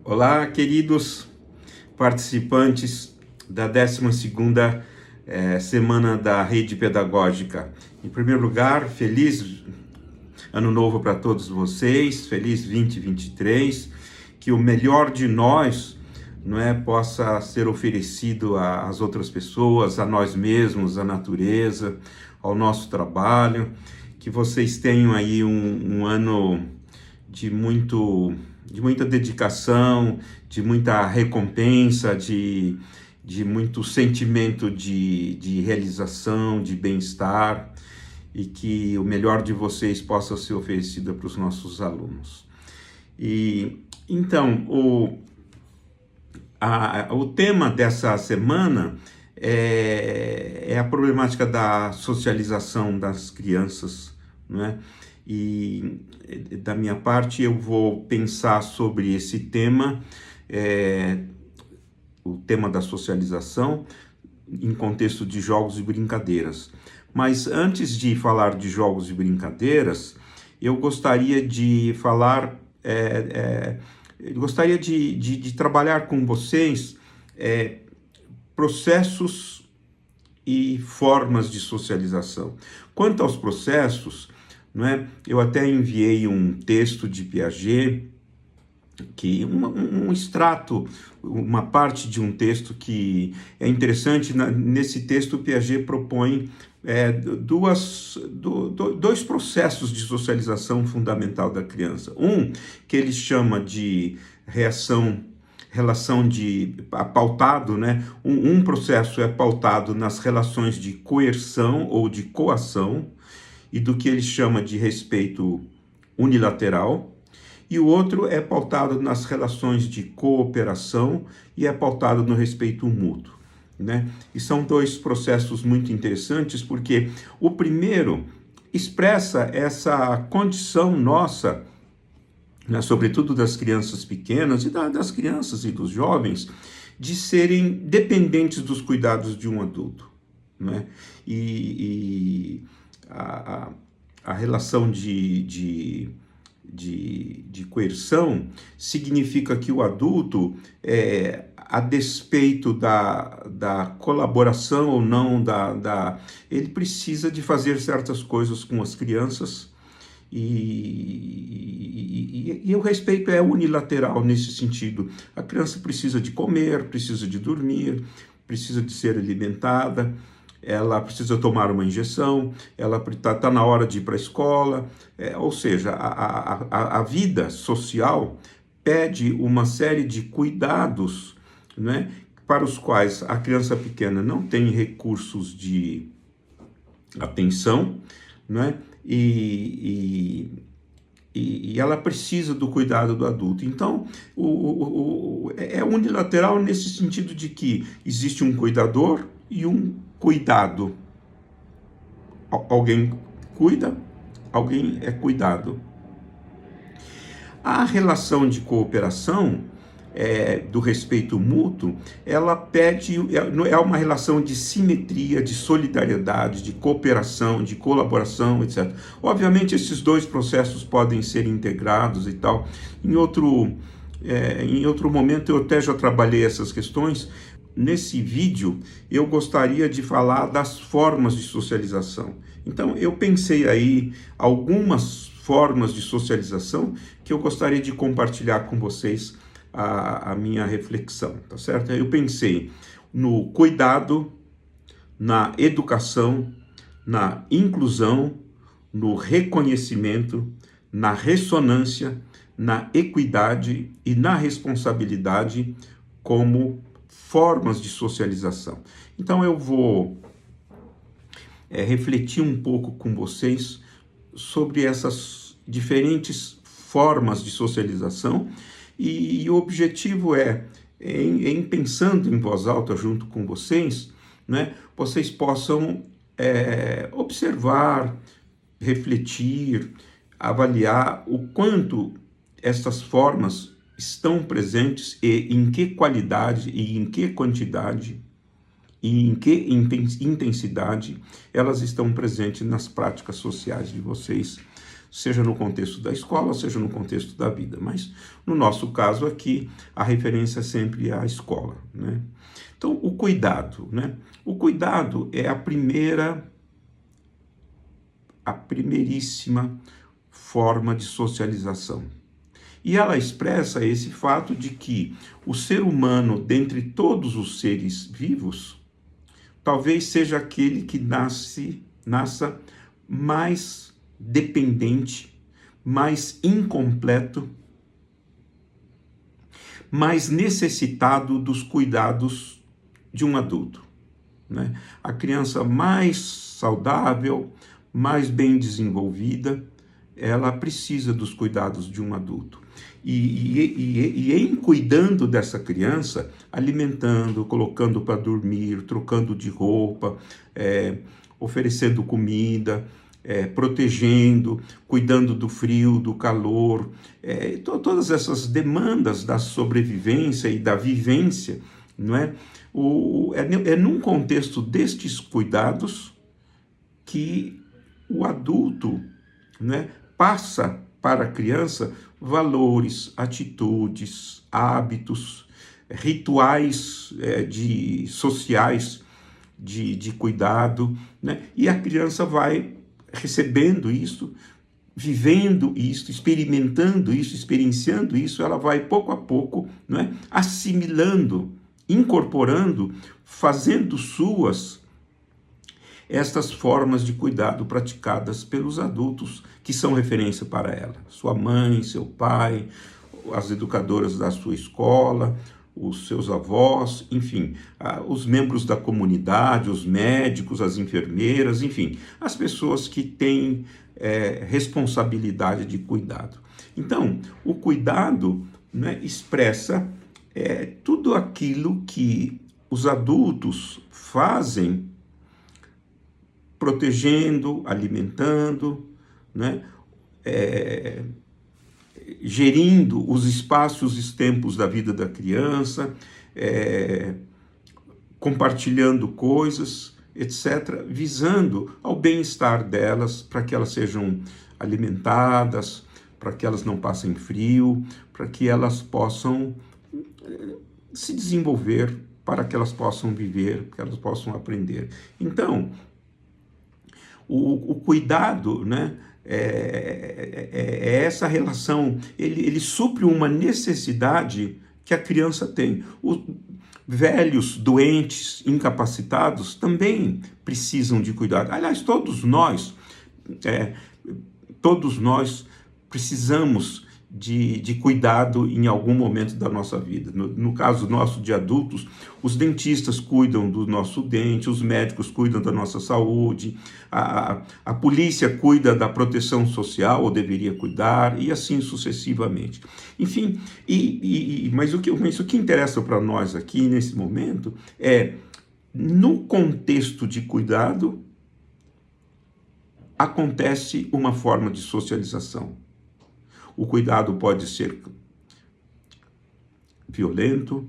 Olá, queridos participantes da 12ª Semana da Rede Pedagógica. Em primeiro lugar, feliz Ano Novo para todos vocês, feliz 2023, que o melhor de nós possa ser oferecido às outras pessoas, a nós mesmos, à natureza, ao nosso trabalho, que vocês tenham aí um ano de muita dedicação, de muita recompensa, de muito sentimento de realização, de bem-estar, e que o melhor de vocês possa ser oferecido para os nossos alunos. E então, o tema dessa semana é a problemática da socialização das crianças, né? E da minha parte eu vou pensar sobre esse tema, o tema da socialização, em contexto de jogos e brincadeiras. Mas antes de falar de jogos e brincadeiras, eu gostaria de falar, gostaria de trabalhar com vocês processos e formas de socialização. Quanto aos processos, eu até enviei um texto de Piaget, que um extrato, uma parte de um texto que é interessante. Nesse texto, Piaget propõe dois processos de socialização fundamental da criança. Um que ele chama de relação de pautado, um processo é pautado nas relações de coerção ou de coação, e do que ele chama de respeito unilateral, e o outro é pautado nas relações de cooperação e é pautado no respeito mútuo, E são dois processos muito interessantes, porque o primeiro expressa essa condição nossa, sobretudo das crianças pequenas e das crianças e dos jovens, de serem dependentes dos cuidados de um adulto, E a relação de coerção significa que o adulto, a despeito da colaboração ou não, ele precisa de fazer certas coisas com as crianças, e o respeito é unilateral nesse sentido. A criança precisa de comer, precisa de dormir, precisa de ser alimentada, ela precisa tomar uma injeção, ela está na hora de ir para a escola, ou seja, a vida social pede uma série de cuidados, para os quais a criança pequena não tem recursos de atenção, e ela precisa do cuidado do adulto. Então, é unilateral nesse sentido de que existe um cuidador e um cuidado. Alguém cuida, alguém é cuidado. A relação de cooperação, do respeito mútuo, ela pede, é uma relação de simetria, de solidariedade, de cooperação, de colaboração, etc. Obviamente, esses dois processos podem ser integrados e tal. Em outro momento, eu até já trabalhei essas questões. Nesse vídeo, eu gostaria de falar das formas de socialização. Então, eu pensei aí algumas formas de socialização que eu gostaria de compartilhar com vocês a minha reflexão, tá certo? Eu pensei no cuidado, na educação, na inclusão, no reconhecimento, na ressonância, na equidade e na responsabilidade como formas de socialização. Então eu vou refletir um pouco com vocês sobre essas diferentes formas de socialização, e o objetivo em pensando em voz alta junto com vocês, vocês possam observar, refletir, avaliar o quanto essas formas estão presentes e em que qualidade e em que quantidade e em que intensidade elas estão presentes nas práticas sociais de vocês, seja no contexto da escola, seja no contexto da vida. Mas, no nosso caso aqui, a referência é sempre à escola, né? Então, o cuidado, né? O cuidado é a primeiríssima forma de socialização. E ela expressa esse fato de que o ser humano, dentre todos os seres vivos, talvez seja aquele que nasça mais dependente, mais incompleto, mais necessitado dos cuidados de um adulto, né? A criança mais saudável, mais bem desenvolvida, ela precisa dos cuidados de um adulto. E em cuidando dessa criança, alimentando, colocando para dormir, trocando de roupa, oferecendo comida, protegendo, cuidando do frio, do calor, todas essas demandas da sobrevivência e da vivência, não é? É num contexto destes cuidados que o adulto, né, passa para a criança valores, atitudes, hábitos, rituais sociais de cuidado, né? E a criança vai recebendo isso, vivendo isso, experimentando isso, experienciando isso, ela vai pouco a pouco, né, assimilando, incorporando, fazendo suas estas formas de cuidado praticadas pelos adultos que são referência para ela. Sua mãe, seu pai, as educadoras da sua escola, os seus avós, enfim, os membros da comunidade, os médicos, as enfermeiras, enfim, as pessoas que têm responsabilidade de cuidado. Então, o cuidado, né, expressa tudo aquilo que os adultos fazem protegendo, alimentando, né? Gerindo os espaços e os tempos da vida da criança, compartilhando coisas, etc., visando ao bem-estar delas, para que elas sejam alimentadas, para que elas não passem frio, para que elas possam se desenvolver, para que elas possam viver, para que elas possam aprender. Então, o cuidado, né, é essa relação, ele supre uma necessidade que a criança tem. Os velhos, doentes, incapacitados também precisam de cuidado. Aliás, todos nós precisamos de cuidado em algum momento da nossa vida. No caso nosso de adultos, os dentistas cuidam do nosso dente, os médicos cuidam da nossa saúde, a polícia cuida da proteção social, ou deveria cuidar, e assim sucessivamente. Enfim, mas o que interessa para nós aqui nesse momento é, no contexto de cuidado, acontece uma forma de socialização. O cuidado pode ser violento,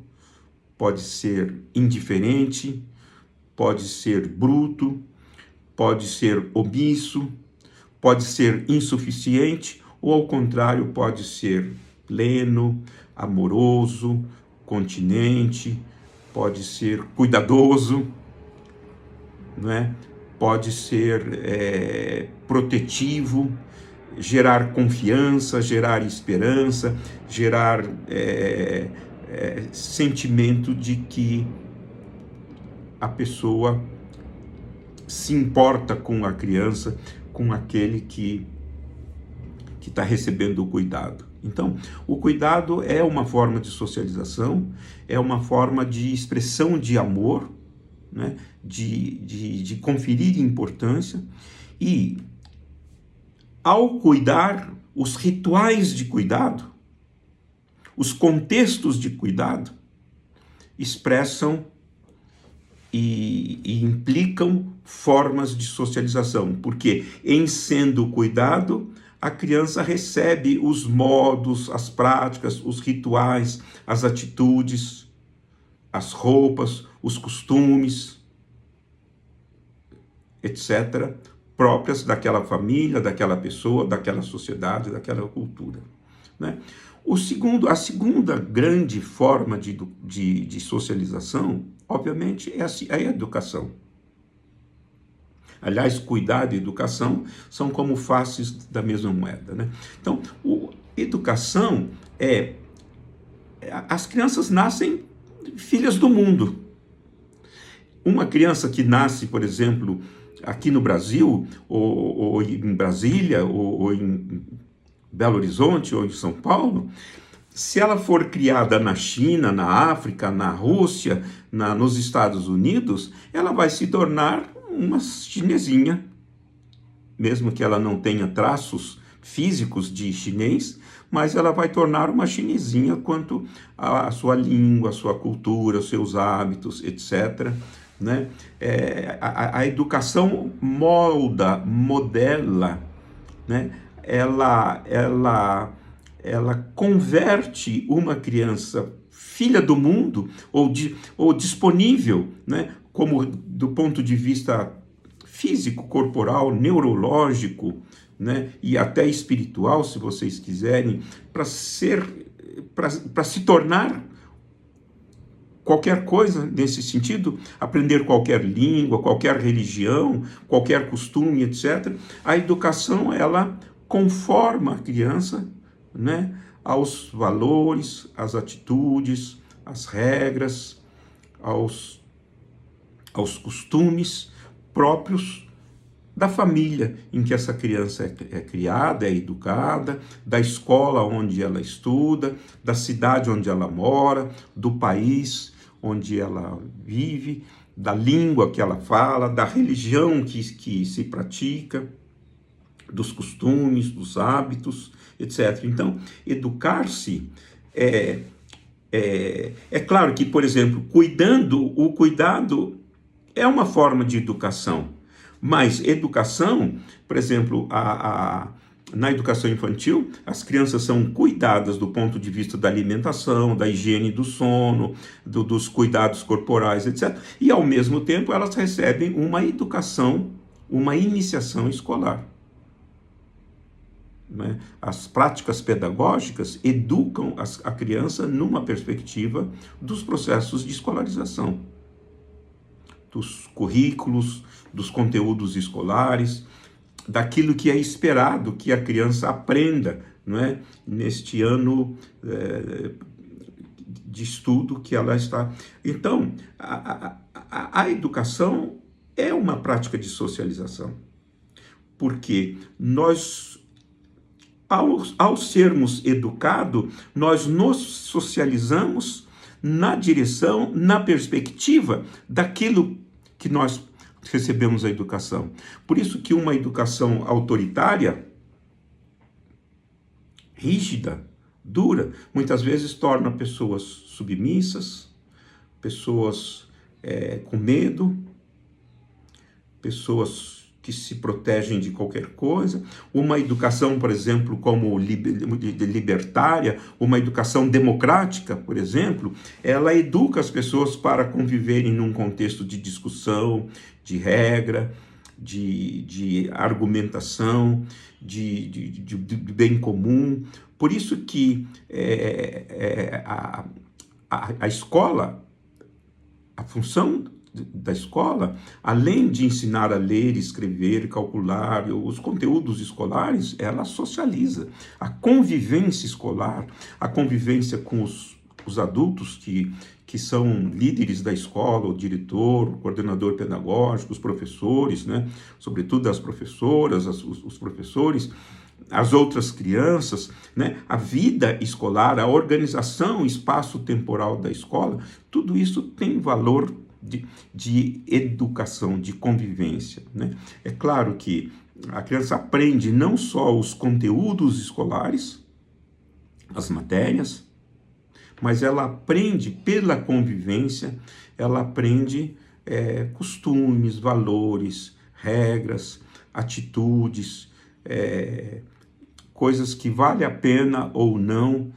pode ser indiferente, pode ser bruto, pode ser omisso, pode ser insuficiente, ou ao contrário, pode ser pleno, amoroso, continente, pode ser cuidadoso, não é? Pode ser protetivo, gerar confiança, gerar esperança, gerar sentimento de que a pessoa se importa com a criança, com aquele que está recebendo o cuidado. Então, o cuidado é uma forma de socialização, é uma forma de expressão de amor, né? de conferir importância, e ao cuidar, os rituais de cuidado, os contextos de cuidado, expressam e implicam formas de socialização, porque em sendo cuidado, a criança recebe os modos, as práticas, os rituais, as atitudes, as roupas, os costumes, etc., próprias daquela família, daquela pessoa, daquela sociedade, daquela cultura, né? A segunda grande forma de socialização, obviamente, é a educação. Aliás, cuidado e educação são como faces da mesma moeda, né? Então, educação as crianças nascem filhas do mundo. Uma criança que nasce, por exemplo, aqui no Brasil, ou em Brasília, ou em Belo Horizonte, ou em São Paulo, se ela for criada na China, na África, na Rússia, nos Estados Unidos, ela vai se tornar uma chinesinha, mesmo que ela não tenha traços físicos de chinês, mas ela vai tornar uma chinesinha quanto à sua língua, à sua cultura, aos seus hábitos, etc., né? A educação modela, né? Ela converte uma criança filha do mundo ou disponível, né? Como do ponto de vista físico, corporal, neurológico, né? E até espiritual, se vocês quiserem, para se tornar qualquer coisa nesse sentido, aprender qualquer língua, qualquer religião, qualquer costume, etc. A educação, ela conforma a criança, né, aos valores, às atitudes, às regras, aos costumes próprios da família em que essa criança é criada, é educada, da escola onde ela estuda, da cidade onde ela mora, do país onde ela vive, da língua que ela fala, da religião que se pratica, dos costumes, dos hábitos, etc. Então, educar-se é claro que, por exemplo, o cuidado é uma forma de educação, mas educação, por exemplo, na educação infantil, as crianças são cuidadas do ponto de vista da alimentação, da higiene do sono, dos cuidados corporais, etc. E, ao mesmo tempo, elas recebem uma educação, uma iniciação escolar, né? As práticas pedagógicas educam a criança numa perspectiva dos processos de escolarização, dos currículos, dos conteúdos escolares, daquilo que é esperado que a criança aprenda, não é? Neste ano de estudo que ela está. Então, a educação é uma prática de socialização, porque nós, ao sermos educados, nós nos socializamos na direção, na perspectiva daquilo que nós recebemos a educação. Por isso que uma educação autoritária, rígida, dura, muitas vezes torna pessoas submissas, pessoas com medo, pessoas que se protegem de qualquer coisa. Uma educação, por exemplo, como libertária, uma educação democrática, por exemplo, ela educa as pessoas para conviverem num contexto de discussão, de regra, de argumentação, de bem comum. Por isso que a escola, a função da escola, além de ensinar a ler, escrever, calcular, os conteúdos escolares, ela socializa. A convivência escolar, a convivência com os adultos que são líderes da escola, o diretor, o coordenador pedagógico, os professores, né? Sobretudo as professoras, os professores, as outras crianças, né? A vida escolar, a organização espaço-temporal da escola, tudo isso tem valor de educação, de convivência, né? É claro que a criança aprende não só os conteúdos escolares, as matérias, mas ela aprende pela convivência, ela aprende costumes, valores, regras, atitudes, coisas que vale a pena ou não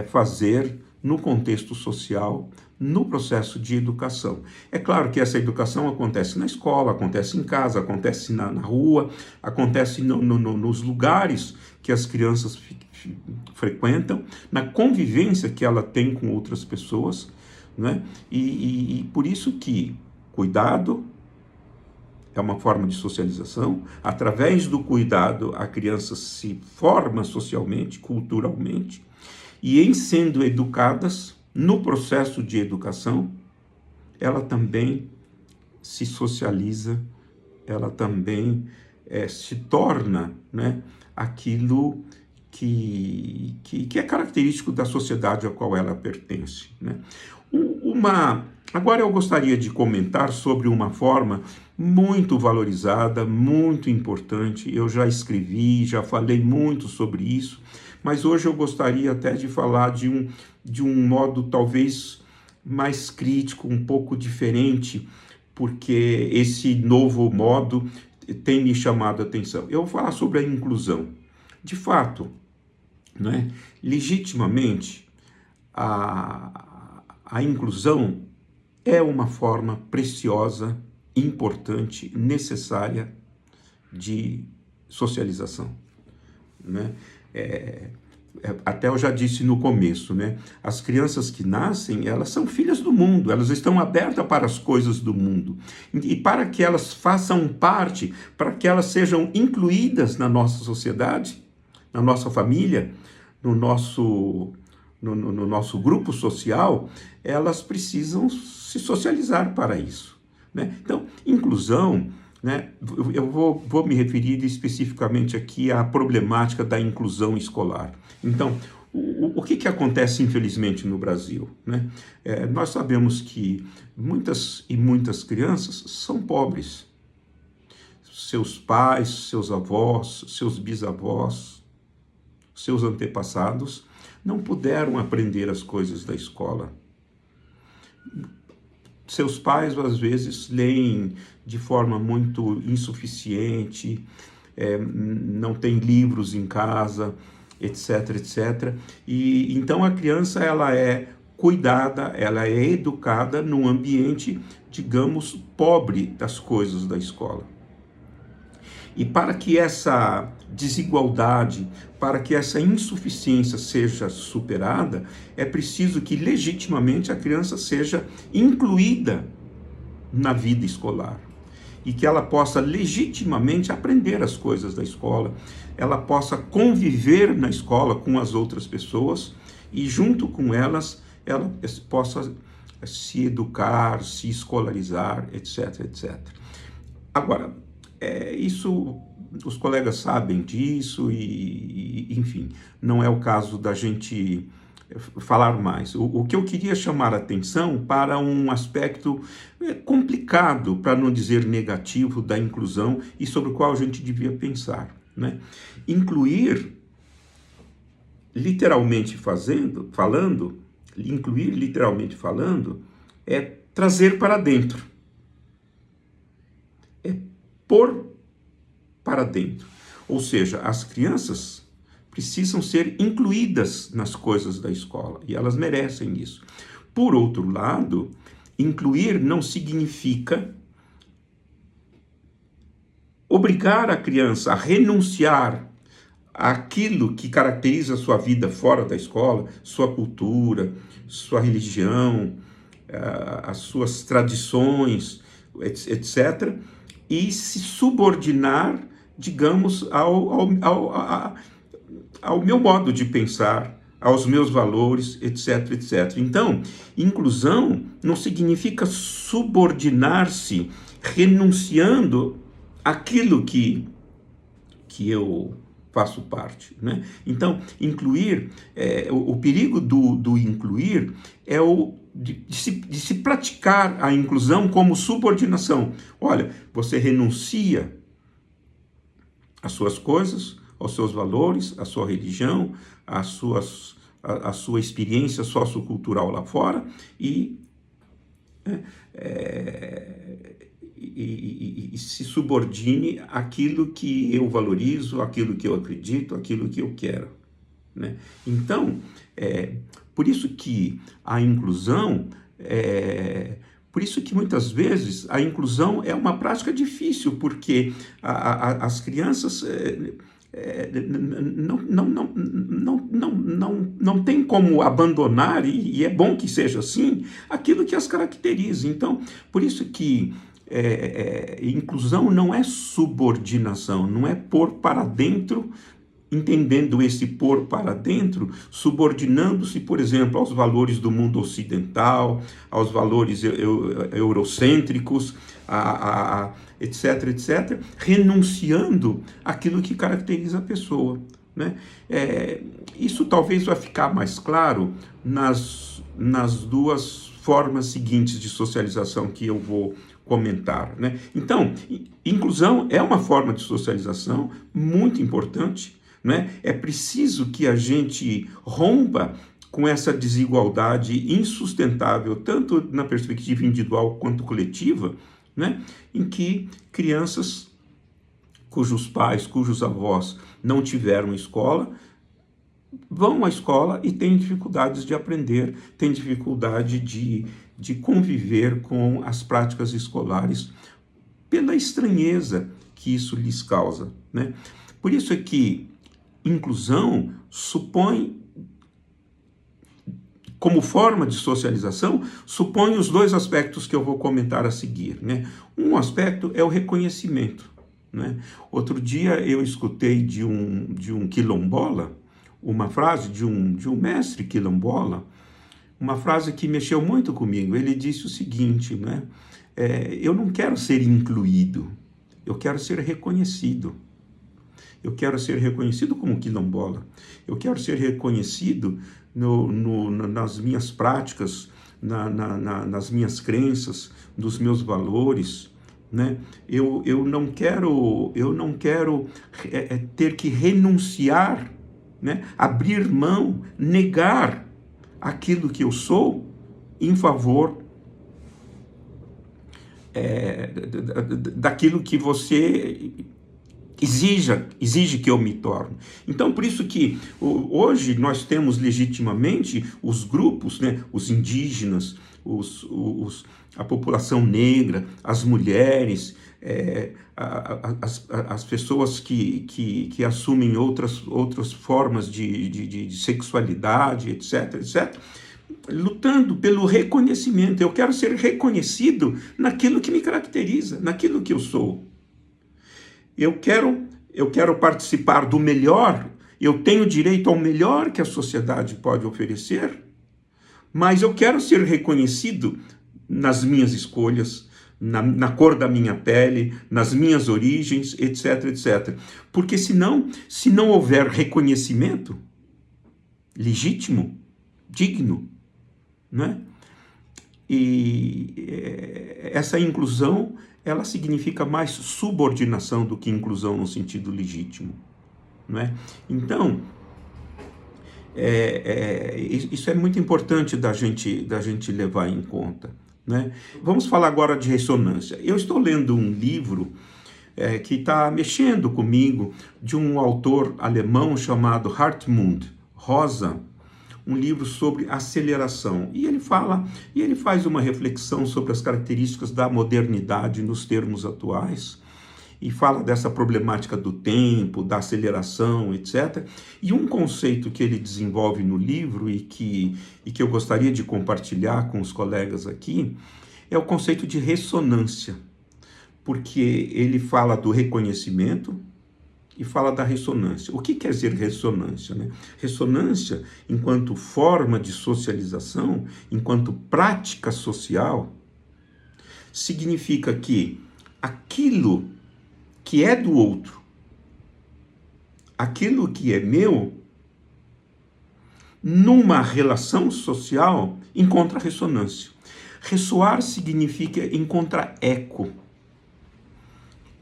fazer no contexto social, no processo de educação. É claro que essa educação acontece na escola, acontece em casa, acontece na rua, acontece nos lugares que as crianças frequentam, na convivência que ela tem com outras pessoas, né? E por isso que cuidado é uma forma de socialização. Através do cuidado, a criança se forma socialmente, culturalmente, e em sendo educadas, no processo de educação, ela também se socializa, ela também se torna, né, aquilo que é característico da sociedade a qual ela pertence, né? Agora eu gostaria de comentar sobre uma forma muito valorizada, muito importante. Eu já escrevi, já falei muito sobre isso, mas hoje eu gostaria até de falar de um modo talvez mais crítico, um pouco diferente, porque esse novo modo tem me chamado a atenção. Eu vou falar sobre a inclusão. De fato, né, legitimamente, a inclusão é uma forma preciosa, importante, necessária de socialização, né? Até eu já disse no começo, né? As crianças que nascem, elas são filhas do mundo, elas estão abertas para as coisas do mundo. E para que elas façam parte, para que elas sejam incluídas na nossa sociedade, na nossa família, no nosso grupo social, elas precisam se socializar para isso, né? Então, inclusão, né? Eu vou me referir especificamente aqui à problemática da inclusão escolar. Então, o que acontece, infelizmente, no Brasil, né? Nós sabemos que muitas crianças são pobres. Seus pais, seus avós, seus bisavós, seus antepassados não puderam aprender as coisas da escola. Seus pais, às vezes, leem de forma muito insuficiente, não tem livros em casa, etc, etc. E então a criança, ela é cuidada, ela é educada num ambiente, digamos, pobre das coisas da escola. E para que essa desigualdade, para que essa insuficiência seja superada, é preciso que legitimamente a criança seja incluída na vida escolar e que ela possa legitimamente aprender as coisas da escola, ela possa conviver na escola com as outras pessoas e junto com elas ela possa se educar, se escolarizar, etc, etc. Agora, isso, os colegas sabem disso e, enfim, não é o caso da gente falar mais. O que eu queria chamar a atenção para um aspecto complicado, para não dizer negativo, da inclusão e sobre o qual a gente devia pensar, né? Incluir, literalmente falando, é trazer para dentro. Pôr para dentro. Ou seja, as crianças precisam ser incluídas nas coisas da escola e elas merecem isso. Por outro lado, incluir não significa obrigar a criança a renunciar àquilo que caracteriza a sua vida fora da escola, sua cultura, sua religião, as suas tradições, etc., e se subordinar, digamos, ao meu modo de pensar, aos meus valores, etc, etc. Então, inclusão não significa subordinar-se, renunciando àquilo que eu faço parte, né? Então, incluir, o perigo do incluir é de se praticar a inclusão como subordinação. Olha, você renuncia às suas coisas, aos seus valores, à sua religião, à sua experiência sociocultural lá fora e se subordine àquilo que eu valorizo, àquilo que eu acredito, àquilo que eu quero, né? Então, por isso que a inclusão, por isso que muitas vezes a inclusão é uma prática difícil, porque as crianças não tem como abandonar, e é bom que seja assim, aquilo que as caracteriza. Então, por isso que inclusão não é subordinação, não é pôr para dentro, entendendo esse pôr para dentro, subordinando-se, por exemplo, aos valores do mundo ocidental, aos valores eurocêntricos, etc., etc., renunciando àquilo que caracteriza a pessoa, né? Isso talvez vai ficar mais claro nas duas formas seguintes de socialização que eu vou comentar, né? Então, inclusão é uma forma de socialização muito importante, né? É preciso que a gente rompa com essa desigualdade insustentável, tanto na perspectiva individual quanto coletiva, né? Em que crianças cujos pais, cujos avós não tiveram escola, vão à escola e têm dificuldades de aprender, têm dificuldade de conviver com as práticas escolares pela estranheza que isso lhes causa, né? Por isso é que inclusão supõe, como forma de socialização, supõe os dois aspectos que eu vou comentar a seguir, né? Um aspecto é o reconhecimento, né? Outro dia eu escutei de um quilombola, uma frase de um mestre quilombola, uma frase que mexeu muito comigo. Ele disse o seguinte, né? Eu não quero ser incluído, eu quero ser reconhecido. Eu quero ser reconhecido como quilombola. Eu quero ser reconhecido nas minhas práticas, nas minhas crenças, nos meus valores, né? Eu não quero ter que renunciar, né? Abrir mão, negar aquilo que eu sou em favor daquilo que você exige que eu me torne. Então, por isso que hoje nós temos legitimamente os grupos, né, os indígenas, a população negra, as mulheres, as pessoas que assumem outras formas de sexualidade, etc., etc., lutando pelo reconhecimento. Eu quero ser reconhecido naquilo que me caracteriza, naquilo que eu sou. Eu quero participar do melhor, eu tenho direito ao melhor que a sociedade pode oferecer, mas eu quero ser reconhecido nas minhas escolhas, na cor da minha pele, nas minhas origens, etc., etc. Porque se não houver reconhecimento legítimo, digno, né? E essa inclusão, ela significa mais subordinação do que inclusão no sentido legítimo, não é? Então, isso é muito importante da gente levar em conta, né? Vamos falar agora de ressonância. Eu estou lendo um livro que está mexendo comigo, de um autor alemão chamado Hartmut Rosa, um livro sobre aceleração. E ele faz uma reflexão sobre as características da modernidade nos termos atuais, e fala dessa problemática do tempo, da aceleração, etc. E um conceito que ele desenvolve no livro e que eu gostaria de compartilhar com os colegas aqui, é o conceito de ressonância, porque ele fala do reconhecimento e fala da ressonância. O que quer dizer ressonância, né? Ressonância, enquanto forma de socialização, enquanto prática social, significa que aquilo que é do outro, aquilo que é meu, numa relação social, encontra ressonância. Ressoar significa encontrar eco,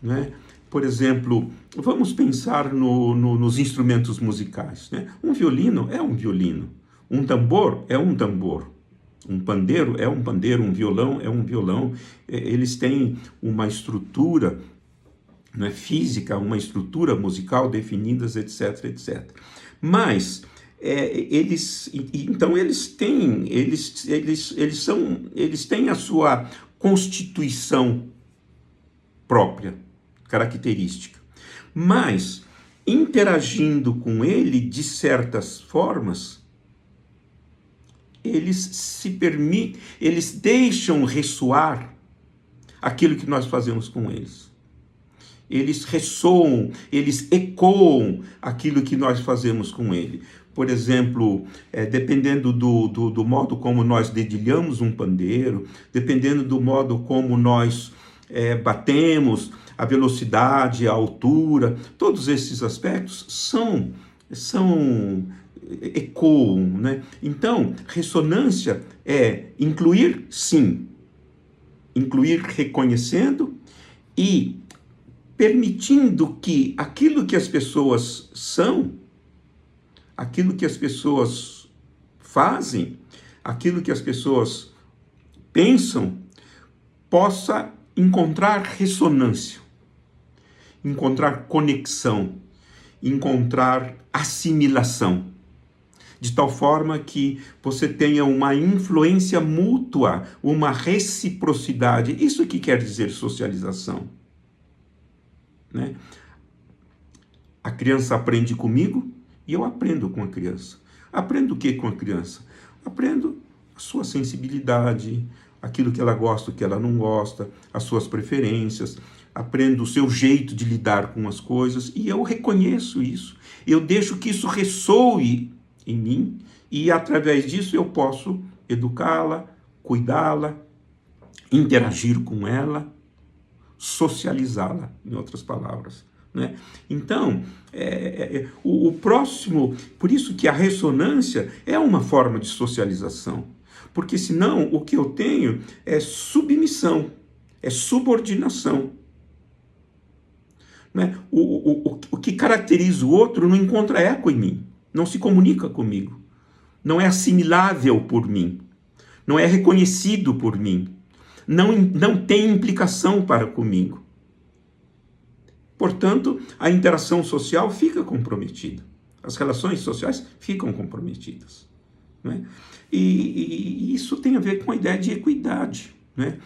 né? Por exemplo, vamos pensar nos instrumentos musicais, né? Um violino é um violino, um tambor é um tambor, Um pandeiro é um pandeiro, um violão é um violão. Eles têm uma estrutura, né, física, uma estrutura musical definidas, etc, etc. Mas então eles têm a sua constituição própria, característica. Mas interagindo com ele de certas formas, eles deixam ressoar aquilo que nós fazemos com eles. Eles ressoam, eles ecoam aquilo que nós fazemos com ele. Por exemplo, dependendo do modo como nós dedilhamos um pandeiro, dependendo do modo como nós batemos, a velocidade, a altura, todos esses aspectos ecoam, né? Então, ressonância é incluir, sim, incluir reconhecendo e permitindo que aquilo que as pessoas são, aquilo que as pessoas fazem, aquilo que as pessoas pensam, possa encontrar ressonância, encontrar conexão, encontrar assimilação, de tal forma que você tenha uma influência mútua, uma reciprocidade. Isso que quer dizer socialização, né? A criança aprende comigo e eu aprendo com a criança. Aprendo o que com a criança? Aprendo a sua sensibilidade, aquilo que ela gosta, o que ela não gosta, as suas preferências, aprendo o seu jeito de lidar com as coisas e eu reconheço isso. Eu deixo que isso ressoe em mim e através disso eu posso educá-la, cuidá-la, interagir com ela, socializá-la, em outras palavras, né? Então, o próximo, por isso que a ressonância é uma forma de socialização, porque senão o que eu tenho é submissão, é subordinação, né? O que caracteriza o outro não encontra eco em mim, não se comunica comigo, não é assimilável por mim, não é reconhecido por mim, não tem implicação para comigo. Portanto, a interação social fica comprometida, as relações sociais ficam comprometidas, né? E isso tem a ver com a ideia de equidade, né?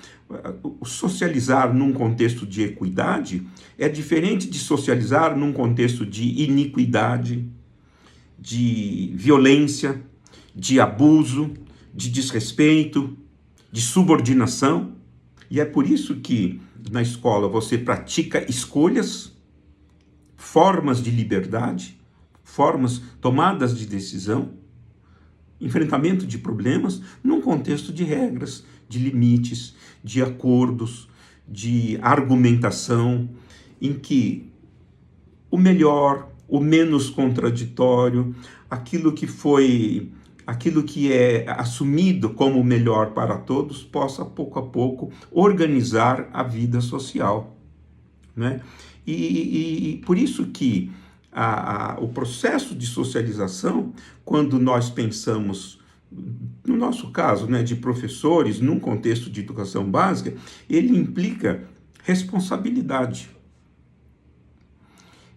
O socializar num contexto de equidade é diferente de socializar num contexto de iniquidade, de violência, de abuso, de desrespeito, de subordinação. E é por isso que na escola você pratica escolhas, formas de liberdade, formas, tomadas de decisão, enfrentamento de problemas num contexto de regras, de limites, de acordos, de argumentação, em que o melhor, o menos contraditório, aquilo que é assumido como o melhor para todos, possa pouco a pouco organizar a vida social, né? E por isso que o processo de socialização, quando nós pensamos, no nosso caso, né, de professores, num contexto de educação básica, ele implica responsabilidade.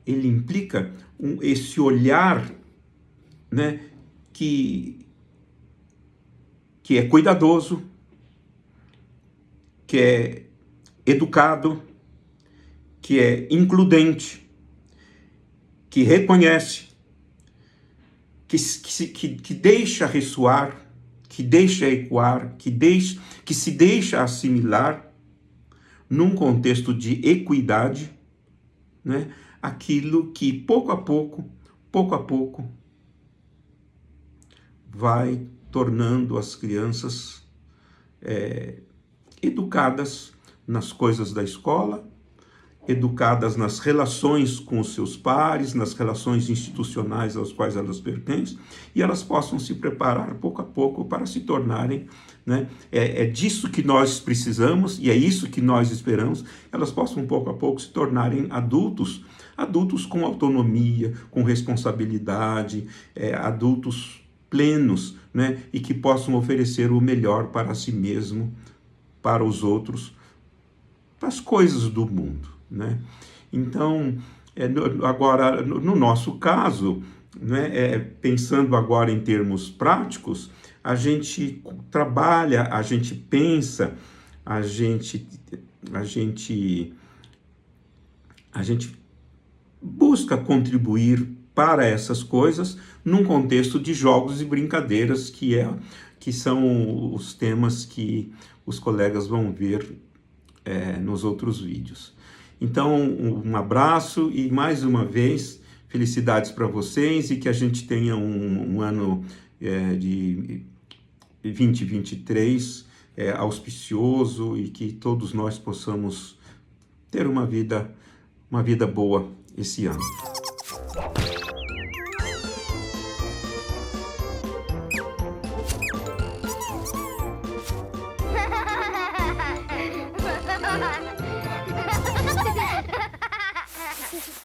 Ele implica esse olhar, né, que é cuidadoso, que é educado, que é includente, que reconhece, que deixa ressoar, que deixa ecoar, que se deixa assimilar, num contexto de equidade, né, aquilo que pouco a pouco, vai tornando as crianças educadas nas coisas da escola, educadas nas relações com os seus pares, nas relações institucionais aos quais elas pertencem, e elas possam se preparar pouco a pouco para se tornarem, né, é disso que nós precisamos e é isso que nós esperamos, elas possam pouco a pouco se tornarem adultos com autonomia, com responsabilidade, adultos plenos né? E que possam oferecer o melhor para si mesmo, para os outros, para as coisas do mundo, né? Então, agora, no nosso caso, né, pensando agora em termos práticos, a gente trabalha, a gente pensa, a gente, a gente, a gente busca contribuir para essas coisas num contexto de jogos e brincadeiras, que são os temas que os colegas vão ver nos outros vídeos. Então, um abraço e mais uma vez, felicidades para vocês e que a gente tenha um ano de 2023 auspicioso e que todos nós possamos ter uma vida boa esse ano.